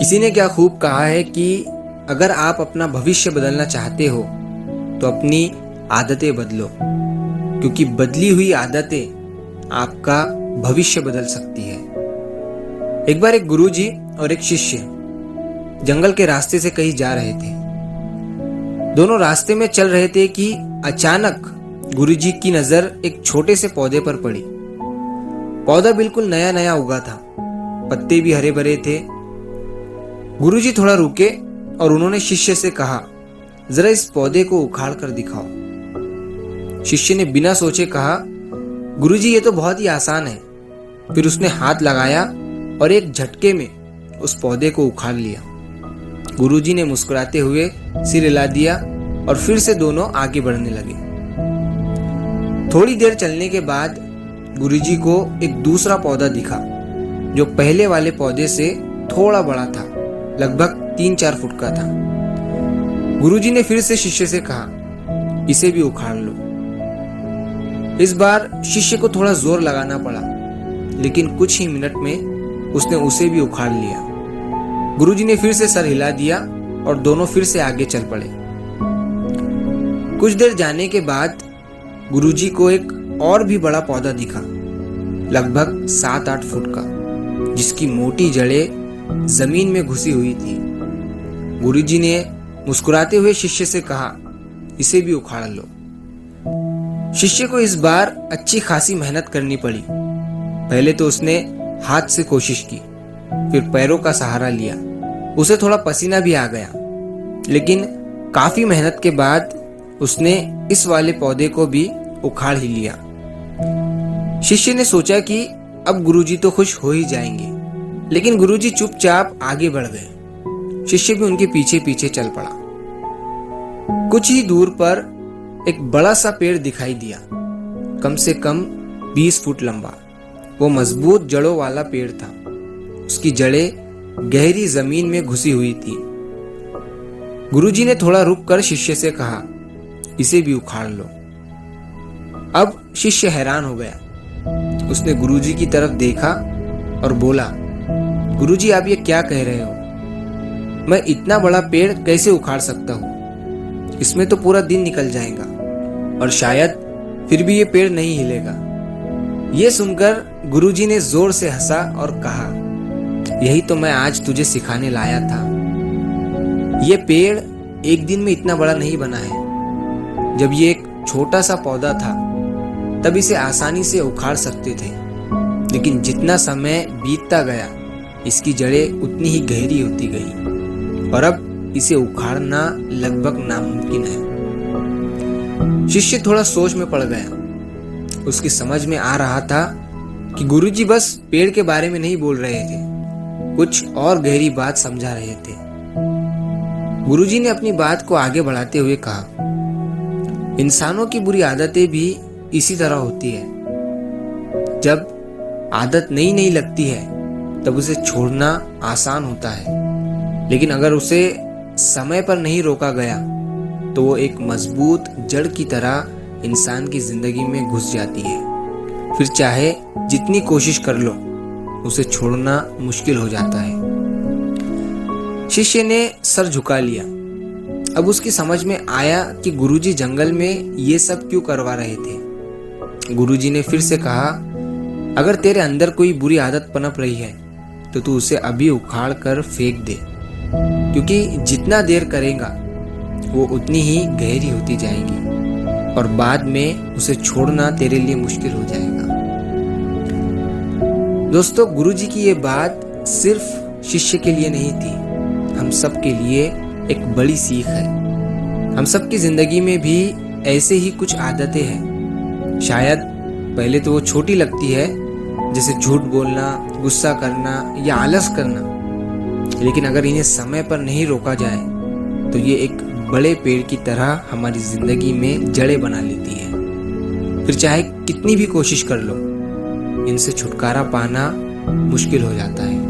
किसी ने क्या खूब कहा है कि अगर आप अपना भविष्य बदलना चाहते हो तो अपनी आदतें बदलो, क्योंकि बदली हुई आदतें आपका भविष्य बदल सकती है। एक बार एक गुरुजी और एक शिष्य जंगल के रास्ते से कहीं जा रहे थे। दोनों रास्ते में चल रहे थे कि अचानक गुरुजी की नजर एक छोटे से पौधे पर पड़ी। पौधा बिल्कुल नया नया उगा था, पत्ते भी हरे भरे थे। गुरुजी थोड़ा रुके और उन्होंने शिष्य से कहा, जरा इस पौधे को उखाड़ कर दिखाओ। शिष्य ने बिना सोचे कहा, गुरुजी ये तो बहुत ही आसान है। फिर उसने हाथ लगाया और एक झटके में उस पौधे को उखाड़ लिया। गुरुजी ने मुस्कुराते हुए सिर हिला दिया और फिर से दोनों आगे बढ़ने लगे। थोड़ी देर चलने के बाद गुरुजी को एक दूसरा पौधा दिखा जो पहले वाले पौधे से थोड़ा बड़ा था, लगभग 3-4 फुट का था। गुरुजी ने फिर से शिष्य से कहा, इसे भी उखाड़ लो। इस बार शिष्य को थोड़ा जोर लगाना पड़ा, लेकिन कुछ ही मिनट में उसने उसे भी उखाड़ लिया। गुरुजी ने फिर से सर हिला दिया और दोनों फिर से आगे चल पड़े। कुछ देर जाने के बाद गुरुजी को एक और भी बड़ा पौधा दिखा, लगभग 7-8 फुट का, जिसकी मोटी जड़ें जमीन में घुसी हुई थी। गुरुजी ने मुस्कुराते हुए शिष्य से कहा, इसे भी उखाड़ लो। शिष्य को इस बार अच्छी खासी मेहनत करनी पड़ी। पहले तो उसने हाथ से कोशिश की, फिर पैरों का सहारा लिया। उसे थोड़ा पसीना भी आ गया, लेकिन काफी मेहनत के बाद उसने इस वाले पौधे को भी उखाड़ ही लिया। शिष्य ने सोचा कि अब गुरुजी तो खुश हो ही जाएंगे, लेकिन गुरुजी चुपचाप आगे बढ़ गए। शिष्य भी उनके पीछे पीछे चल पड़ा। कुछ ही दूर पर एक बड़ा सा पेड़ दिखाई दिया, कम से कम 20 फुट लंबा। वो मजबूत जड़ों वाला पेड़ था। उसकी जड़ें गहरी जमीन में घुसी हुई थी। गुरुजी ने थोड़ा रुककर शिष्य से कहा, इसे भी उखाड़ लो। अब शिष्य हैरान हो गया। उसने गुरुजी की तरफ देखा और बोला, गुरुजी आप ये क्या कह रहे हो? मैं इतना बड़ा पेड़ कैसे उखाड़ सकता हूँ? इसमें तो पूरा दिन निकल जाएगा और शायद फिर भी ये पेड़ नहीं हिलेगा। ये सुनकर गुरुजी ने जोर से हंसा और कहा, यही तो मैं आज तुझे सिखाने लाया था। ये पेड़ एक दिन में इतना बड़ा नहीं बना है। जब ये एक छोटा सा पौधा था तब इसे आसानी से उखाड़ सकते थे, लेकिन जितना समय बीतता गया इसकी जड़ें उतनी ही गहरी होती गई और अब इसे उखाड़ना लगभग नामुमकिन है। शिष्य थोड़ा सोच में पड़ गया। उसकी समझ में आ रहा था कि गुरुजी बस पेड़ के बारे में नहीं बोल रहे थे, कुछ और गहरी बात समझा रहे थे। गुरुजी ने अपनी बात को आगे बढ़ाते हुए कहा, इंसानों की बुरी आदतें भी इसी तरह होती है। जब आदत नई नई लगती है तब उसे छोड़ना आसान होता है, लेकिन अगर उसे समय पर नहीं रोका गया तो वो एक मजबूत जड़ की तरह इंसान की जिंदगी में घुस जाती है। फिर चाहे जितनी कोशिश कर लो, उसे छोड़ना मुश्किल हो जाता है। शिष्य ने सर झुका लिया। अब उसकी समझ में आया कि गुरुजी जंगल में ये सब क्यों करवा रहे थे। गुरुजी ने फिर से कहा, अगर तेरे अंदर कोई बुरी आदत पनप रही है तो तू उसे अभी उखाड़ कर फेंक दे, क्योंकि जितना देर करेगा वो उतनी ही गहरी होती जाएगी और बाद में उसे छोड़ना तेरे लिए मुश्किल हो जाएगा। दोस्तों, गुरुजी की ये बात सिर्फ शिष्य के लिए नहीं थी, हम सब के लिए एक बड़ी सीख है। हम सब की जिंदगी में भी ऐसे ही कुछ आदतें हैं। शायद पहले तो वो छोटी लगती है, जैसे झूठ बोलना, गुस्सा करना या आलस करना, लेकिन अगर इन्हें समय पर नहीं रोका जाए तो ये एक बड़े पेड़ की तरह हमारी जिंदगी में जड़ें बना लेती है। फिर चाहे कितनी भी कोशिश कर लो, इनसे छुटकारा पाना मुश्किल हो जाता है।